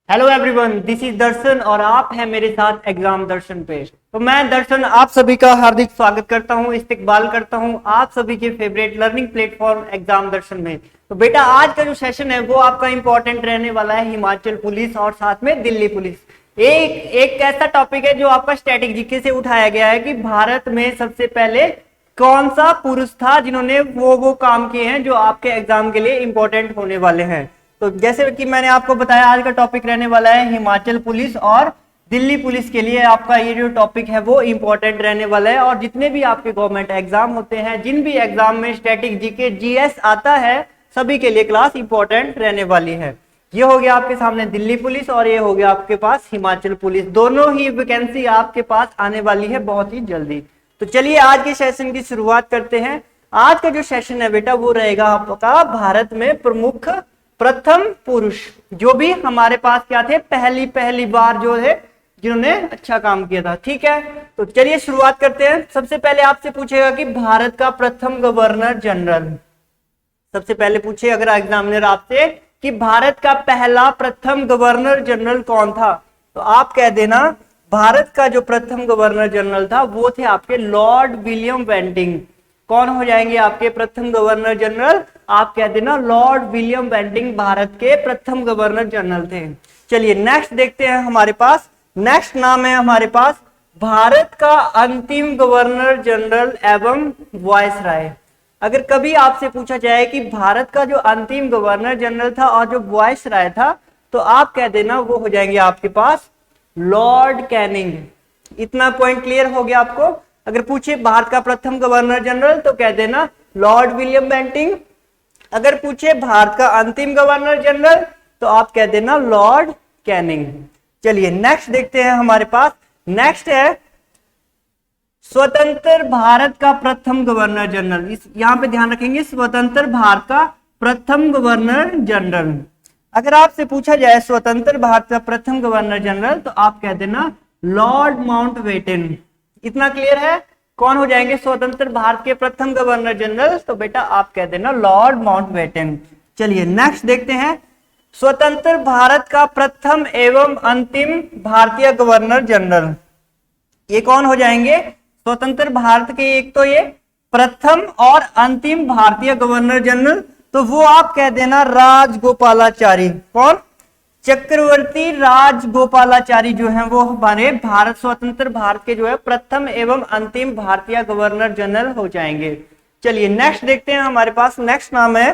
Hello everyone, this is दर्शन और आप हैं मेरे साथ एग्जाम दर्शन पे। तो मैं दर्शन आप सभी का हार्दिक स्वागत करता हूं, इस्तकबाल करता हूं आप सभी के फेवरेट लर्निंग प्लेटफॉर्म एग्जाम दर्शन में। तो बेटा आज का जो सेशन है वो आपका इंपॉर्टेंट रहने वाला है, हिमाचल पुलिस और साथ में दिल्ली पुलिस। एक एक ऐसा टॉपिक है जो आपका स्टैटिक जीके से उठाया गया है कि भारत में सबसे पहले कौन सा पुरुष था जिन्होंने वो काम किए हैं जो आपके एग्जाम के लिए इंपॉर्टेंट होने वाले हैं। तो जैसे कि मैंने आपको बताया आज का टॉपिक रहने वाला है हिमाचल पुलिस और दिल्ली पुलिस के लिए आपका ये जो टॉपिक है वो इंपॉर्टेंट रहने वाला है। और जितने भी आपके गवर्नमेंट एग्जाम होते हैं, जिन भी एग्जाम में स्टैटिक जीके जीएस आता है, सभी के लिए क्लास इंपॉर्टेंट रहने वाली है। ये हो गया आपके सामने दिल्ली पुलिस और ये हो गया आपके पास हिमाचल पुलिस। दोनों ही वैकेंसी आपके पास आने वाली है बहुत ही जल्दी। तो चलिए आज के सेशन की शुरुआत करते हैं। आज का जो सेशन है बेटा वो रहेगा आपका भारत में प्रमुख प्रथम पुरुष, जो भी हमारे पास क्या थे, पहली बार जो है जिन्होंने अच्छा काम किया था। ठीक है, तो चलिए शुरुआत करते हैं। सबसे पहले आपसे पूछेगा कि भारत का प्रथम गवर्नर जनरल, सबसे पहले पूछे अगर एग्जामिनर आपसे कि भारत का पहला प्रथम गवर्नर जनरल कौन था, तो आप कह देना भारत का जो प्रथम गवर्नर जनरल था वो थे आपके लॉर्ड विलियम बेंटिंग। कौन हो जाएंगे आपके प्रथम गवर्नर जनरल? आप कह देना लॉर्ड विलियम बेंटिंग भारत के प्रथम गवर्नर जनरल थे। चलिए नेक्स्ट देखते हैं हमारे पास। नेक्स्ट नाम है हमारे पास भारत का अंतिम गवर्नर जनरल एवं वायसराय। अगर कभी आपसे पूछा जाए कि भारत का जो अंतिम गवर्नर जनरल था और जो वायसराय था, तो आप कह देना वो हो जाएंगे आपके पास लॉर्ड कैनिंग। इतना पॉइंट क्लियर हो गया आपको। अगर पूछे भारत का प्रथम गवर्नर जनरल तो कह देना लॉर्ड विलियम बेंटिंग। अगर पूछे भारत का अंतिम गवर्नर जनरल तो आप कह देना लॉर्ड कैनिंग। चलिए नेक्स्ट देखते हैं हमारे पास। नेक्स्ट है स्वतंत्र भारत का प्रथम गवर्नर जनरल। इस यहां पे ध्यान रखेंगे, स्वतंत्र भारत का प्रथम गवर्नर जनरल। अगर आपसे पूछा जाए स्वतंत्र भारत का प्रथम गवर्नर जनरल तो आप कह देना लॉर्ड माउंटबेटन। इतना क्लियर है? कौन हो जाएंगे स्वतंत्र भारत के प्रथम गवर्नर जनरल? तो बेटा आप कह देना लॉर्ड माउंटबेटन। चलिए नेक्स्ट देखते हैं स्वतंत्र भारत का प्रथम एवं अंतिम भारतीय गवर्नर जनरल। ये कौन हो जाएंगे स्वतंत्र भारत के? एक तो ये प्रथम और अंतिम भारतीय गवर्नर जनरल, तो वो आप कह देना राजगोपालाचारी। कौन? चक्रवर्ती राजगोपालाचारी जो है वो हमारे भारत स्वतंत्र भारत के जो है प्रथम एवं अंतिम भारतीय गवर्नर जनरल हो जाएंगे। चलिए नेक्स्ट देखते हैं हमारे पास। नेक्स्ट नाम है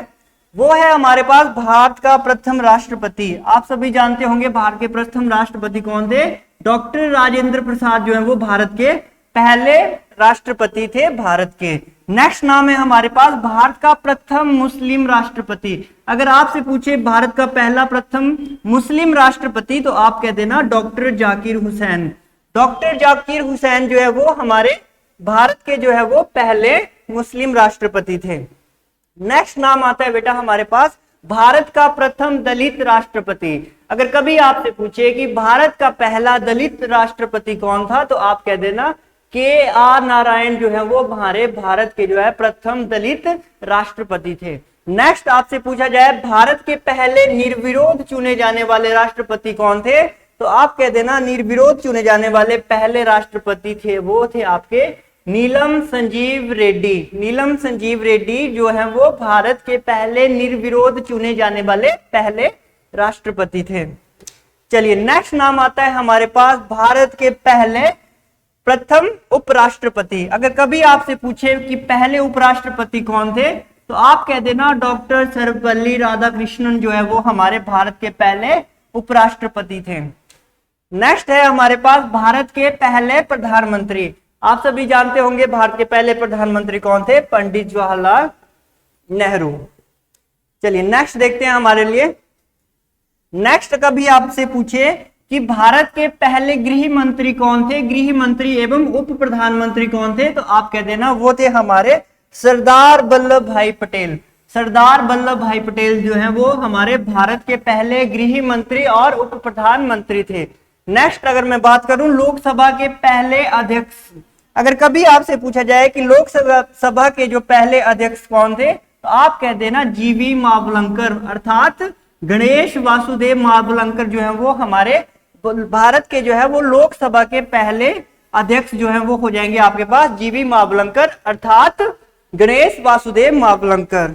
वो है हमारे पास भारत का प्रथम राष्ट्रपति। आप सभी जानते होंगे भारत के प्रथम राष्ट्रपति कौन थे? डॉक्टर राजेंद्र प्रसाद जो है वो भारत के पहले राष्ट्रपति थे भारत के। नेक्स्ट नाम है हमारे पास भारत का प्रथम मुस्लिम राष्ट्रपति। अगर आपसे पूछे भारत का पहला प्रथम मुस्लिम राष्ट्रपति तो आप कह देना डॉक्टर जाकिर हुसैन। डॉक्टर जाकिर हुसैन जो है वो हमारे भारत के जो है वो पहले मुस्लिम राष्ट्रपति थे। नेक्स्ट नाम आता है बेटा हमारे पास भारत का प्रथम दलित राष्ट्रपति। अगर कभी आपसे पूछे कि भारत का पहला दलित राष्ट्रपति कौन था तो आप कह देना के आर नारायण जो है वो हमारे भारत के जो है प्रथम दलित राष्ट्रपति थे। नेक्स्ट आपसे पूछा जाए भारत के पहले निर्विरोध चुने जाने वाले राष्ट्रपति कौन थे, तो आप कह देना निर्विरोध चुने जाने वाले पहले राष्ट्रपति थे वो थे आपके नीलम संजीव रेड्डी। नीलम संजीव रेड्डी जो है वो भारत के पहले निर्विरोध चुने जाने वाले पहले राष्ट्रपति थे। चलिए नेक्स्ट नाम आता है हमारे पास भारत के पहले प्रथम उपराष्ट्रपति। अगर कभी आपसे पूछे कि पहले उपराष्ट्रपति कौन थे तो आप कह देना डॉक्टर सर्वपल्ली राधाकृष्णन जो है वो हमारे भारत के पहले उपराष्ट्रपति थे। नेक्स्ट है हमारे पास भारत के पहले प्रधानमंत्री। आप सभी जानते होंगे भारत के पहले प्रधानमंत्री कौन थे? पंडित जवाहरलाल नेहरू। चलिए नेक्स्ट देखते हैं हमारे लिए। नेक्स्ट कभी आपसे पूछे कि भारत के पहले गृह मंत्री कौन थे, गृह मंत्री एवं उप प्रधानमंत्री कौन थे, तो आप कह देना वो थे हमारे सरदार वल्लभ भाई पटेल। सरदार वल्लभ भाई पटेल जो है वो हमारे भारत के पहले गृह मंत्री और उप प्रधानमंत्री थे। नेक्स्ट अगर मैं बात करूं लोकसभा के पहले अध्यक्ष, अगर कभी आपसे पूछा जाए कि लोकसभा के जो पहले अध्यक्ष कौन थे तो आप कह देना जीवी मावलंकर, अर्थात गणेश वासुदेव मावलंकर जो है वो हमारे भारत के जो है वो लोकसभा के पहले अध्यक्ष जो है वो हो जाएंगे आपके पास जीवी मावलंकर, अर्थात गणेश वासुदेव मावलंकर।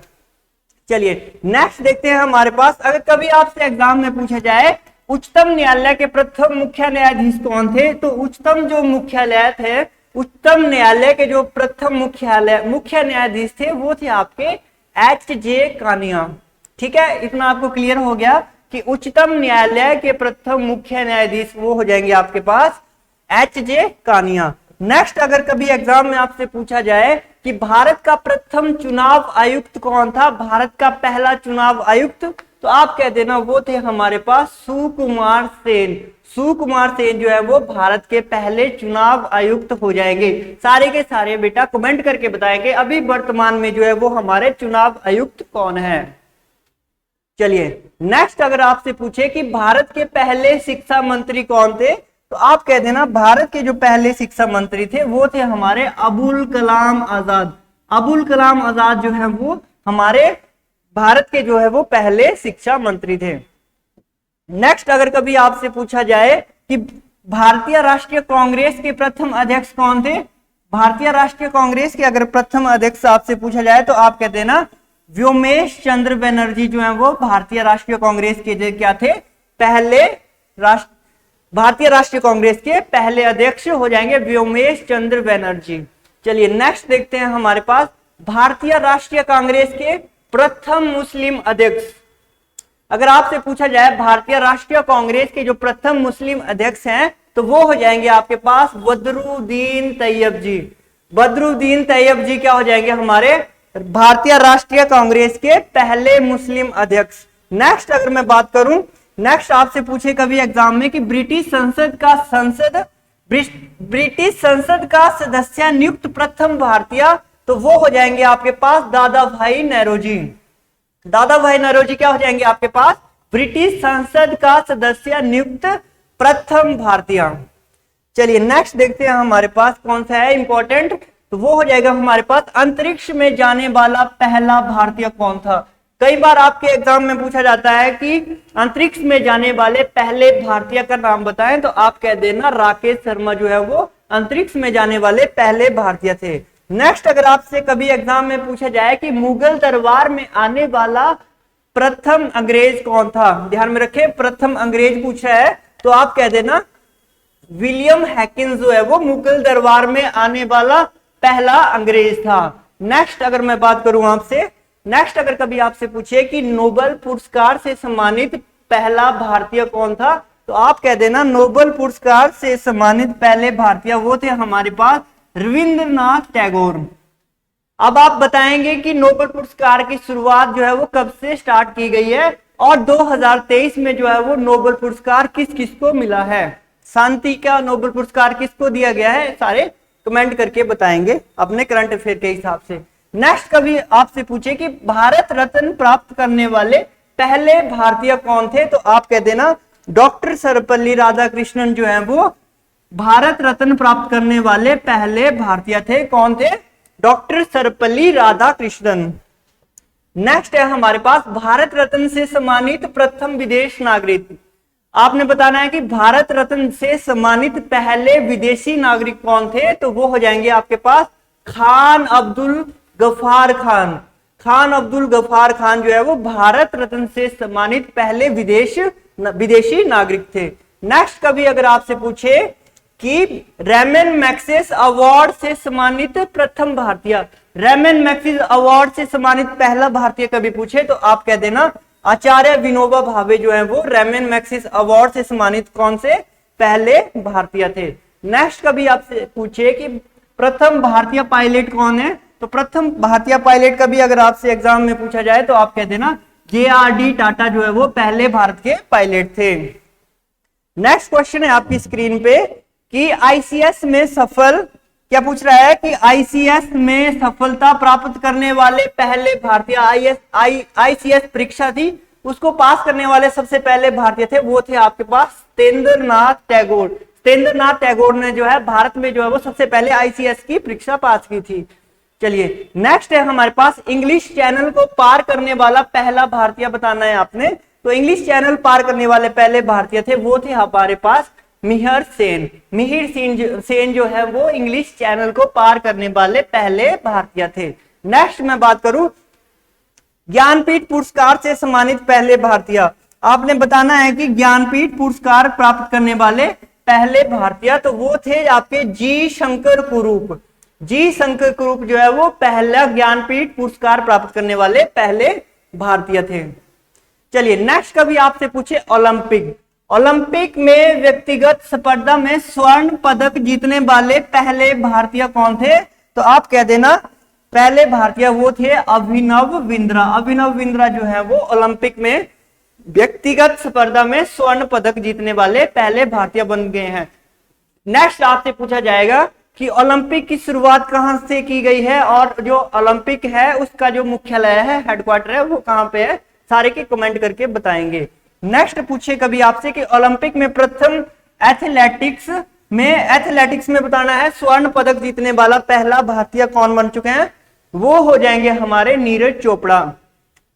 चलिए नेक्स्ट देखते हैं हमारे पास, अगर कभी आपसे एग्जाम में पूछा जाए उच्चतम न्यायालय के प्रथम मुख्य न्यायाधीश कौन थे, तो उच्चतम जो मुख्यालय थे, उच्चतम न्यायालय के जो प्रथम मुख्य न्यायाधीश थे वो थे आपके H.J. कानिया। ठीक है, इतना आपको क्लियर हो गया कि उच्चतम न्यायालय के प्रथम मुख्य न्यायाधीश वो हो जाएंगे आपके पास H.J. कानिया। नेक्स्ट अगर कभी एग्जाम में आपसे पूछा जाए कि भारत का प्रथम चुनाव आयुक्त कौन था, भारत का पहला चुनाव आयुक्त, तो आप कह देना वो थे हमारे पास सुकुमार सेन। सुकुमार सेन जो है वो भारत के पहले चुनाव आयुक्त हो जाएंगे। सारे के सारे बेटा कमेंट करके बताएंगे अभी वर्तमान में जो है वो हमारे चुनाव आयुक्त कौन है। चलिए नेक्स्ट अगर आपसे पूछे कि भारत के पहले शिक्षा मंत्री कौन थे, तो आप कह देना भारत के जो पहले शिक्षा मंत्री थे वो थे हमारे अबुल कलाम आजाद। अबुल कलाम आजाद जो है वो हमारे भारत के जो है वो पहले शिक्षा मंत्री थे। नेक्स्ट अगर कभी आपसे पूछा जाए कि भारतीय राष्ट्रीय कांग्रेस के प्रथम अध्यक्ष कौन थे, भारतीय राष्ट्रीय कांग्रेस के अगर प्रथम अध्यक्ष आपसे पूछा जाए तो आप कह देना व्योमेश चंद्र बनर्जी जो है वो भारतीय राष्ट्रीय कांग्रेस के क्या थे, पहले भारतीय राष्ट्रीय कांग्रेस के पहले अध्यक्ष हो जाएंगे व्योमेश चंद्र बनर्जी। चलिए नेक्स्ट देखते हैं हमारे पास भारतीय राष्ट्रीय कांग्रेस के प्रथम मुस्लिम अध्यक्ष। अगर आपसे पूछा जाए भारतीय राष्ट्रीय कांग्रेस के जो प्रथम मुस्लिम अध्यक्ष हैं तो वो हो जाएंगे आपके पास बदरुद्दीन तैयब जी। बदरुद्दीन तैयब जी क्या हो जाएंगे हमारे भारतीय राष्ट्रीय कांग्रेस के पहले मुस्लिम अध्यक्ष। नेक्स्ट अगर मैं बात करूं, नेक्स्ट आपसे पूछे कभी एग्जाम में कि ब्रिटिश संसद का सदस्य नियुक्त प्रथम भारतीय, तो वो हो जाएंगे आपके पास दादा भाई नौरोजी। दादा भाई नौरोजी क्या हो जाएंगे आपके पास ब्रिटिश संसद का सदस्य नियुक्त प्रथम भारतीय। चलिए नेक्स्ट देखते हैं हमारे पास कौन सा है इंपॉर्टेंट, तो वो हो जाएगा हमारे पास अंतरिक्ष में जाने वाला पहला भारतीय कौन था। कई बार आपके एग्जाम में पूछा जाता है कि अंतरिक्ष में जाने वाले पहले भारतीय का नाम बताएं, तो आप कह देना राकेश शर्मा जो है वो अंतरिक्ष में जाने वाले पहले भारतीय थे। नेक्स्ट अगर आपसे कभी एग्जाम में पूछा जाए कि मुगल दरबार में आने वाला प्रथम अंग्रेज कौन था, ध्यान में रखें प्रथम अंग्रेज पूछ रहा है, तो आप कह देना विलियम हैकिंस जो है वो मुगल दरबार में आने वाला पहला अंग्रेज था। नेक्स्ट अगर मैं बात करूं आपसे, नेक्स्ट अगर कभी आपसे पूछे कि नोबेल पुरस्कार से सम्मानित पहला भारतीय कौन था, तो आप कह देना नोबेल पुरस्कार से सम्मानित पहले भारतीय वो थे हमारे पास रविंद्रनाथ टैगोर। अब आप बताएंगे कि नोबेल पुरस्कार की शुरुआत जो है वो कब से स्टार्ट की गई है और 2023 में जो है वो नोबेल पुरस्कार किस किस को मिला है, शांति का नोबेल पुरस्कार किसको दिया गया है, सारे कमेंट करके बताएंगे अपने करंट अफेयर के हिसाब से। नेक्स्ट कभी आपसे पूछे कि भारत रत्न प्राप्त करने वाले पहले भारतीय कौन थे, तो आप कह देना डॉक्टर सर्वपल्ली राधाकृष्णन जो है वो भारत रत्न प्राप्त करने वाले पहले भारतीय थे। कौन थे, डॉक्टर सर्वपल्ली राधाकृष्णन। नेक्स्ट है हमारे पास भारत रत्न से सम्मानित प्रथम विदेश नागरिक। आपने बताना है कि भारत रत्न से सम्मानित पहले विदेशी नागरिक कौन थे, तो वो हो जाएंगे आपके पास खान अब्दुल गफार खान। खान अब्दुल गफार खान जो है वो भारत रत्न से सम्मानित पहले विदेशी नागरिक थे। नेक्स्ट कभी अगर आपसे पूछे कि रेमन मैग्सेसे अवार्ड से सम्मानित प्रथम भारतीय, रेमन मैग्सेसे अवार्ड से सम्मानित पहला भारतीय कभी पूछे तो आप कह देना आचार्य विनोबा भावे जो है वो रेमन मैग्सेसे अवार्ड से सम्मानित कौन से पहले भारतीय थे। नेक्स्ट कभी आपसे पूछे कि प्रथम भारतीय पायलट कौन है, तो प्रथम भारतीय पायलट कभी अगर आपसे एग्जाम में पूछा जाए तो आप कह देना JRD टाटा जो है वो पहले भारत के पायलट थे। नेक्स्ट क्वेश्चन है आपकी स्क्रीन पे कि ICS में सफल, क्या पूछ रहा है कि ICS में सफलता प्राप्त करने वाले पहले भारतीय, ICS परीक्षा थी उसको पास करने वाले सबसे पहले भारतीय थे, वो थे आपके पास सत्येंद्रनाथ टैगोर। सत्येंद्रनाथ टैगोर ने जो है भारत में जो है वो सबसे पहले ICS की परीक्षा पास की थी। चलिए नेक्स्ट है हमारे पास इंग्लिश चैनल को पार करने वाला पहला भारतीय बताना है आपने, तो इंग्लिश चैनल पार करने वाले पहले भारतीय थे वो थे हमारे पास मिहिर सेन। सेन जो है वो इंग्लिश चैनल को पार करने वाले पहले भारतीय थे। नेक्स्ट मैं बात करूं ज्ञानपीठ पुरस्कार से सम्मानित पहले भारतीय। आपने बताना है कि ज्ञानपीठ पुरस्कार प्राप्त करने वाले पहले भारतीय, तो वो थे आपके जी शंकर कुरूप। जी शंकर कुरूप जो है वो पहला ज्ञानपीठ पुरस्कार प्राप्त करने वाले पहले भारतीय थे। चलिए नेक्स्ट कभी आपसे पूछे ओलंपिक में व्यक्तिगत स्पर्धा में स्वर्ण पदक जीतने वाले पहले भारतीय कौन थे? तो आप कह देना पहले भारतीय वो थे अभिनव बिंद्रा। अभिनव बिंद्रा जो है वो ओलंपिक में व्यक्तिगत स्पर्धा में स्वर्ण पदक जीतने वाले पहले भारतीय बन गए हैं। नेक्स्ट आपसे पूछा जाएगा कि ओलंपिक की शुरुआत कहां से की गई है और जो ओलंपिक है उसका जो मुख्यालय है, हेडक्वार्टर है, वो कहां पे है, सारे के कमेंट करके बताएंगे। नेक्स्ट पूछे कभी आपसे कि ओलंपिक में प्रथम एथलेटिक्स में बताना है स्वर्ण पदक जीतने वाला पहला भारतीय कौन बन चुके हैं? वो हो जाएंगे हमारे नीरज चोपड़ा।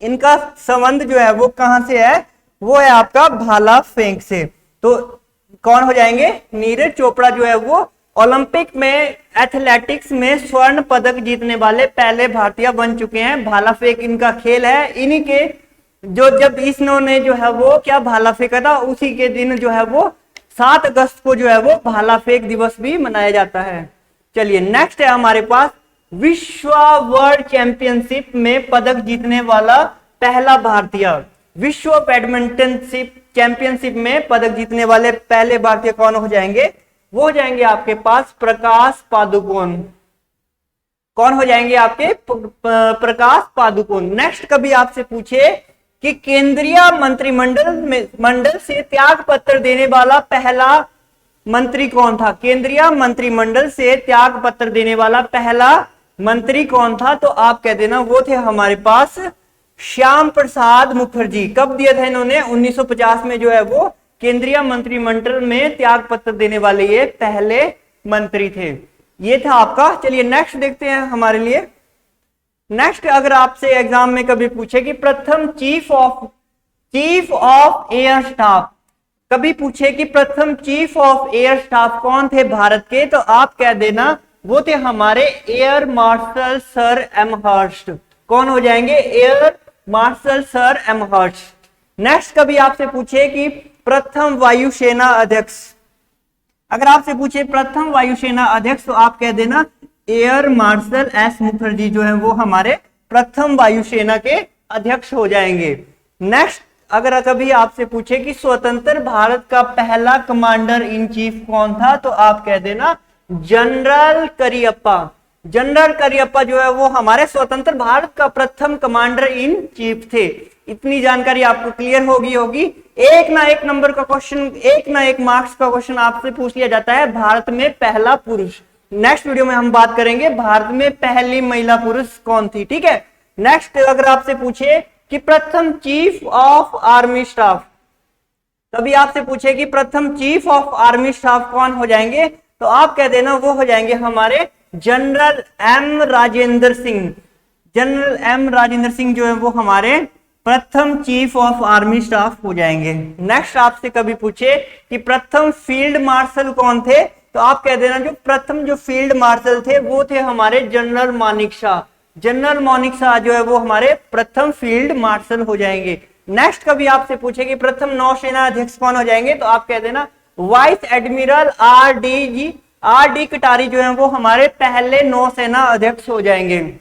इनका संबंध जो है वो कहां से है? वो है आपका भाला फेंक से। तो कौन हो जाएंगे? नीरज चोपड़ा जो है वो ओलंपिक में एथलेटिक्स में स्वर्ण पदक जीतने वाले पहले भारतीय बन चुके हैं। भाला फेंक इनका खेल है। इन्हीं के जो जब इन्होंने जो है वो क्या भाला फेंका था, उसी के दिन जो है वो 7 अगस्त को जो है वो भाला फेंक दिवस भी मनाया जाता है। चलिए नेक्स्ट है हमारे पास विश्व वर्ल्ड चैंपियनशिप में पदक जीतने वाला पहला भारतीय। विश्व बैडमिंटन चैंपियनशिप में पदक जीतने वाले पहले भारतीय कौन हो जाएंगे? वो हो जाएंगे आपके पास प्रकाश पादुकोण। कौन हो जाएंगे आपके? प्रकाश पादुकोण। नेक्स्ट कभी आपसे पूछे कि केंद्रीय मंत्रिमंडल से त्याग पत्र देने वाला पहला मंत्री कौन था? केंद्रीय मंत्रिमंडल से त्याग पत्र देने वाला पहला मंत्री कौन था? तो आप कह देना वो थे हमारे पास श्याम प्रसाद मुखर्जी। कब दिया था इन्होंने? 1950 में जो है वो केंद्रीय मंत्रिमंडल में त्याग पत्र देने वाले ये पहले मंत्री थे। ये था आपका। चलिए नेक्स्ट देखते हैं हमारे लिए। नेक्स्ट अगर आपसे एग्जाम में कभी पूछे कि प्रथम चीफ ऑफ एयर स्टाफ, कभी पूछे कि प्रथम चीफ ऑफ एयर स्टाफ कौन थे भारत के? तो आप कह देना वो थे हमारे एयर मार्शल सर एमहर्स्ट। कौन हो जाएंगे? Air marshal sir Amherst. Next कभी आपसे पूछे कि प्रथम वायुसेना अध्यक्ष, अगर आपसे पूछे प्रथम वायुसेना अध्यक्ष तो आप कह देना एयर मार्शल एस मुखर्जी जो है वो हमारे प्रथम वायुसेना के अध्यक्ष हो जाएंगे। नेक्स्ट अगर कभी आपसे पूछे कि स्वतंत्र भारत का पहला कमांडर इन चीफ कौन था? तो आप कह देना जनरल करियप्पा। जनरल करियप्पा जो है वो हमारे स्वतंत्र भारत का प्रथम कमांडर इन चीफ थे। इतनी जानकारी आपको क्लियर होगी। एक ना एक नंबर का क्वेश्चन, एक ना एक मार्क्स का क्वेश्चन आपसे पूछ लिया जाता है भारत में पहला पुरुष। नेक्स्ट वीडियो में हम बात करेंगे भारत में पहली महिला पुरुष कौन थी। ठीक है। नेक्स्ट अगर आपसे पूछे कि प्रथम चीफ ऑफ आर्मी स्टाफ, कभी आपसे पूछे कि प्रथम चीफ ऑफ आर्मी स्टाफ कौन हो जाएंगे? तो आप कह देना वो हो जाएंगे हमारे general M Rajendra Singh. General M Rajendra Singh जो है वो हमारे प्रथम चीफ ऑफ आर्मी स्टाफ हो जाएंगे। नेक्स्ट आपसे कभी पूछे कि प्रथम फील्ड मार्शल कौन थे? तो आप कह देना जो प्रथम जो फील्ड मार्शल थे वो थे हमारे जनरल मानिक शाह। जनरल मानिक शाह जो है वो हमारे प्रथम फील्ड मार्शल हो जाएंगे। नेक्स्ट कभी आपसे पूछे कि प्रथम नौसेना अध्यक्ष कौन हो जाएंगे? तो आप कह देना वाइस एडमिरल आर डी कटारी जो है वो हमारे पहले नौसेना अध्यक्ष हो जाएंगे।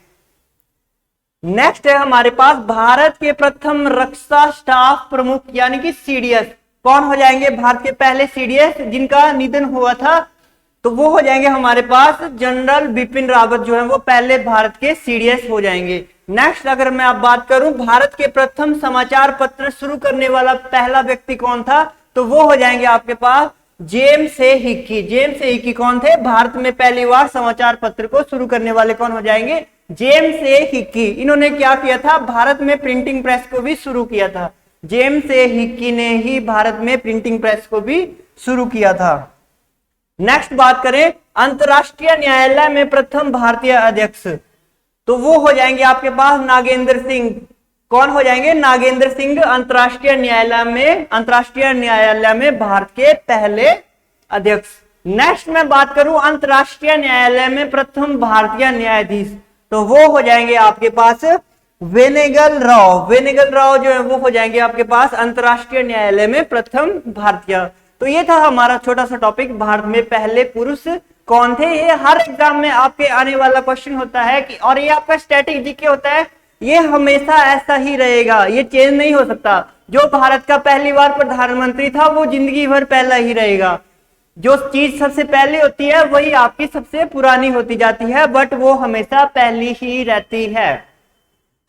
नेक्स्ट है हमारे पास भारत के प्रथम रक्षा स्टाफ प्रमुख यानी कि सीडीएस कौन हो जाएंगे? भारत के पहले सीडीएस जिनका निधन हुआ था तो वो हो जाएंगे हमारे पास जनरल बिपिन रावत जो है वो पहले भारत के सीडीएस हो जाएंगे। नेक्स्ट अगर मैं आप बात करूं भारत के प्रथम समाचार पत्र शुरू करने वाला पहला व्यक्ति कौन था? तो वो हो जाएंगे आपके पास James A Hicky. James A Hicky कौन थे? भारत में पहली बार समाचार पत्र को शुरू करने वाले कौन हो जाएंगे? James A Hickey. इन्होंने क्या किया था? भारत में प्रिंटिंग प्रेस को भी शुरू किया था। जेम्स ए हिक्की ने ही भारत में प्रिंटिंग प्रेस को भी शुरू किया था। नेक्स्ट बात करें अंतरराष्ट्रीय न्यायालय में प्रथम भारतीय अध्यक्ष, तो वो हो जाएंगे आपके पास नागेंद्र सिंह। कौन हो जाएंगे? नागेंद्र सिंह अंतर्राष्ट्रीय न्यायालय में भारत के पहले अध्यक्ष। नेक्स्ट मैं बात करूं अंतर्राष्ट्रीय न्यायालय में प्रथम भारतीय न्यायाधीश, तो वो हो जाएंगे आपके पास वेनेगल राव। वेनेगल राव जो है वो हो जाएंगे आपके पास अंतर्राष्ट्रीय न्यायालय में प्रथम भारतीय। तो ये था हमारा छोटा सा टॉपिक, भारत में पहले पुरुष कौन थे। ये हर एग्जाम में आपके आने वाला क्वेश्चन होता है कि, और ये आपका स्टैटिक जीके होता है, ये हमेशा ऐसा ही रहेगा, ये चेंज नहीं हो सकता। जो भारत का पहली बार प्रधानमंत्री था वो जिंदगी भर पहला ही रहेगा। जो चीज सबसे पहले होती है वही आपकी सबसे पुरानी होती जाती है, बट वो हमेशा पहली ही रहती है।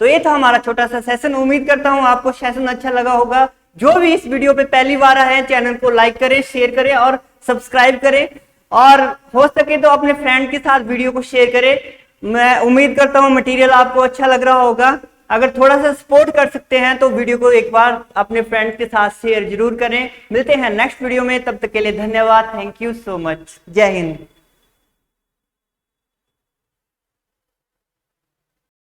तो ये था हमारा छोटा सा सेशन। उम्मीद करता हूं आपको सेशन अच्छा लगा होगा। जो भी इस वीडियो पे पहली बार आए हैं, चैनल को लाइक करें, शेयर करें और सब्सक्राइब करें, और हो सके तो अपने फ्रेंड के साथ वीडियो को शेयर करें। मैं उम्मीद करता हूं मटेरियल आपको अच्छा लग रहा होगा। अगर थोड़ा सा सपोर्ट कर सकते हैं तो वीडियो को एक बार अपने फ्रेंड के साथ शेयर जरूर करें। मिलते हैं नेक्स्ट वीडियो में, तब तक के लिए धन्यवाद। Thank you so much. जय हिंद।